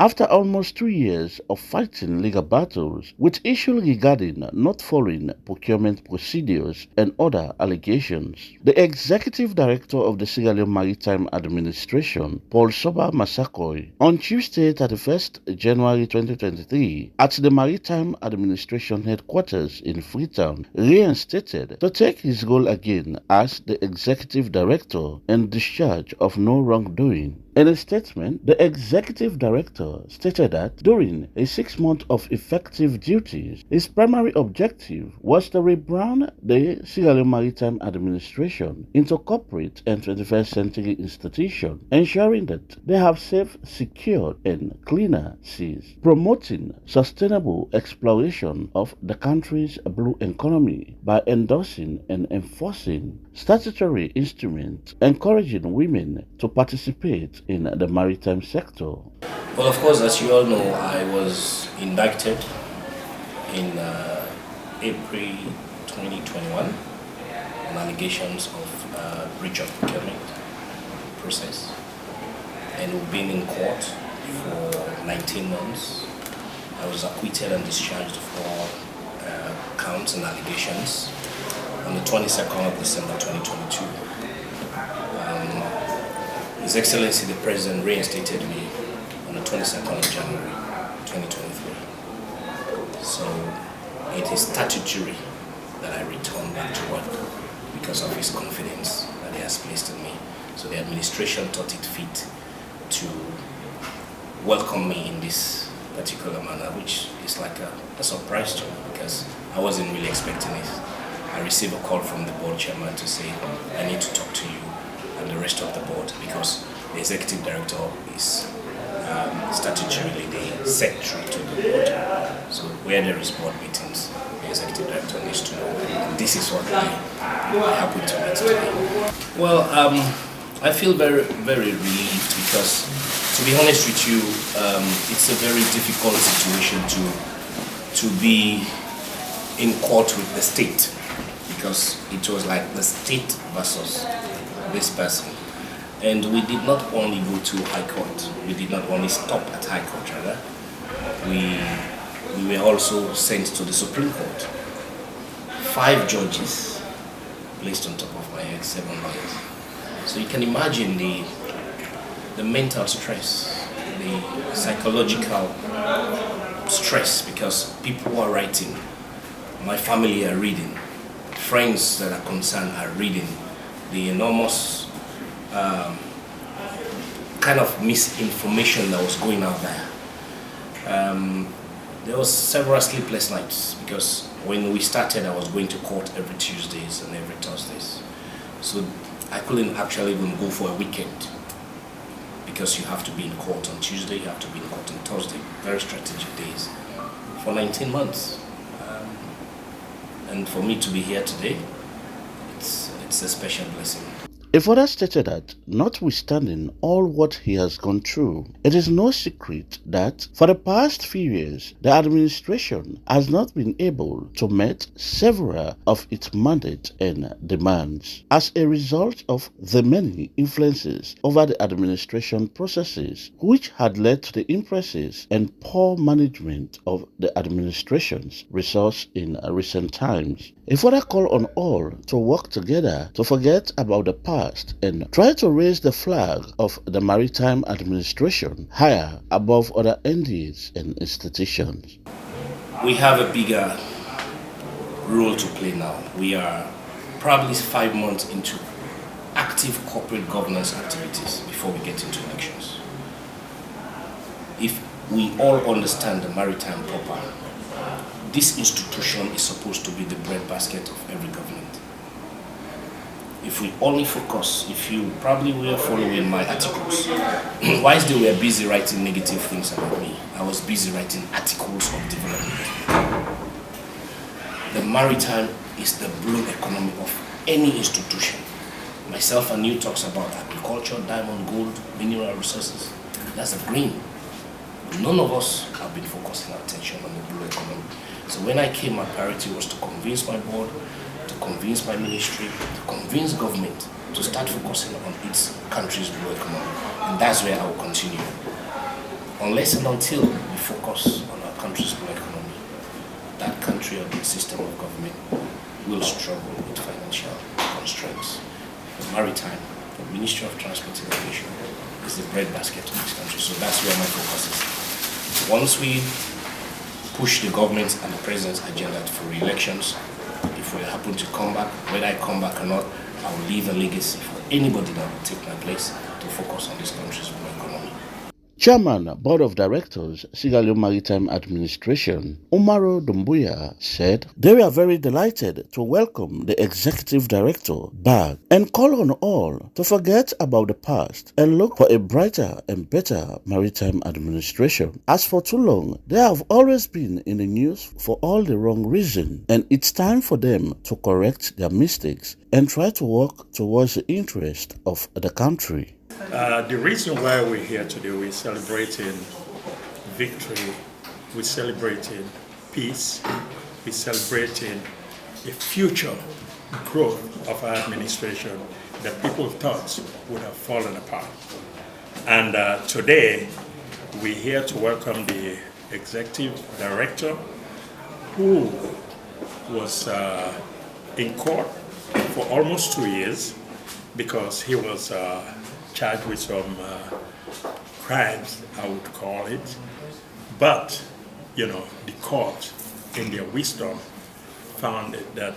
after almost 2 years of fighting legal battles with issues regarding not following procurement procedures and other allegations. The executive director of the Sierra Leone Maritime Administration, Paul Sobba Massaquoi, on Tuesday, 31st January 2023, at the Maritime Administration Headquarters in Freetown, reinstated to take his role again as the executive director and discharge of no wrongdoing. In a statement, the executive director stated that during a 6 months of effective duties, his primary objective was to rebrand the Sierra Leone Maritime Administration into corporate and 21st century institution, ensuring that they have safe, secure, and cleaner seas, promoting sustainable exploration of the country's blue economy by endorsing and enforcing statutory instruments encouraging women to participate in the maritime sector. Well, of course, as you all know, I was indicted in April 2021 on allegations of breach of procurement process, and we've been in court for 19 months. I was acquitted and discharged for counts and allegations on the 22nd of December 2022. His Excellency the President reinstated me on the 22nd of January 2023. So it is statutory that I return back to work because of his confidence that he has placed in me. So the administration thought it fit to welcome me in this particular manner, which is like a surprise to me because I wasn't really expecting it. I received a call from the board chairman to say, I need to talk to you and the rest of the board because the executive director is statutorily the secretary to the board. So where there is board meetings, the executive director needs to know. And this is what I happen to meet today. Well, I feel very, very relieved because, to be honest with you, it's a very difficult situation to be in court with the state, because it was like the state versus this person. And we did not only go to High Court, we did not only stop at High Court, rather. We were also sent to the Supreme Court. 5 judges placed on top of my head, 7 lawyers. So you can imagine the mental stress, the psychological stress, because people are writing, my family are reading, friends that are concerned are reading the enormous kind of misinformation that was going out there. There was several sleepless nights because when we started, I was going to court every Tuesdays and every Thursdays. So I couldn't actually even go for a weekend because you have to be in court on Tuesday, you have to be in court on Thursday, very strategic days for 19 months. And for me to be here today, it's a special blessing. A further stated that, notwithstanding all what he has gone through, it is no secret that for the past few years, the administration has not been able to meet several of its mandates and demands. As a result of the many influences over the administration processes, which had led to the impresses and poor management of the administration's resource in recent times. A further call on all to work together to forget about the past and try to raise the flag of the Maritime Administration higher above other entities and institutions. We have a bigger role to play now. We are probably 5 months into active corporate governance activities before we get into elections. If we all understand the maritime proper, this institution is supposed to be the breadbasket of every government. If we only focus, if you probably were following my articles, whilst they were busy writing negative things about me, I was busy writing articles of development. The maritime is the blue economy of any institution. Myself and you talks about agriculture, diamond, gold, mineral resources. That's the green. None of us have been focusing our attention on the blue economy. So when I came, my priority was to convince my board, to convince my ministry, to convince government to start focusing on its country's blue economy. And that's where I will continue. unless and until we focus on our country's blue economy, that country or the system of government will struggle with financial constraints. The Maritime, the Ministry of Transport and Aviation is the breadbasket of this country, so that's where my focus is. Once we push the government and the president's agenda for re-elections, if we happen to come back, whether I come back or not, I will leave a legacy for anybody that will take my place to focus on this country's blue economy. Chairman, Board of Directors, Sierra Leone Maritime Administration, Umaru Dumbuya, said they were very delighted to welcome the Executive Director back and call on all to forget about the past and look for a brighter and better maritime administration. As for too long, they have always been in the news for all the wrong reasons, and it's time for them to correct their mistakes and try to work towards the interest of the country. The reason why we're here today, we're celebrating victory, we're celebrating peace, we're celebrating the future growth of our administration that people thought would have fallen apart. And today, we're here to welcome the Executive Director who was in court for almost 2 years because he was charged with some crimes, I would call it. But, the court, in their wisdom, found that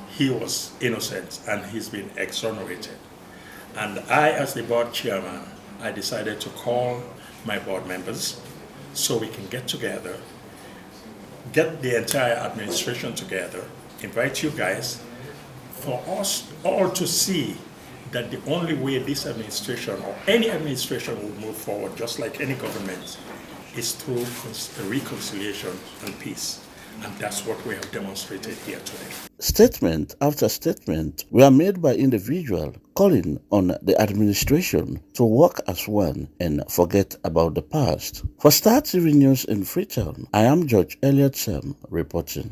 he was innocent and he's been exonerated. And I, as the board chairman, I decided to call my board members so we can get together, get the entire administration together, invite you guys, for us all to see that the only way this administration or any administration will move forward, just like any government, is through reconciliation and peace. And that's what we have demonstrated here today. Statement after statement were made by individuals calling on the administration to work as one and forget about the past. For Star TV News in Freetown, I am George Elliott Sam reporting.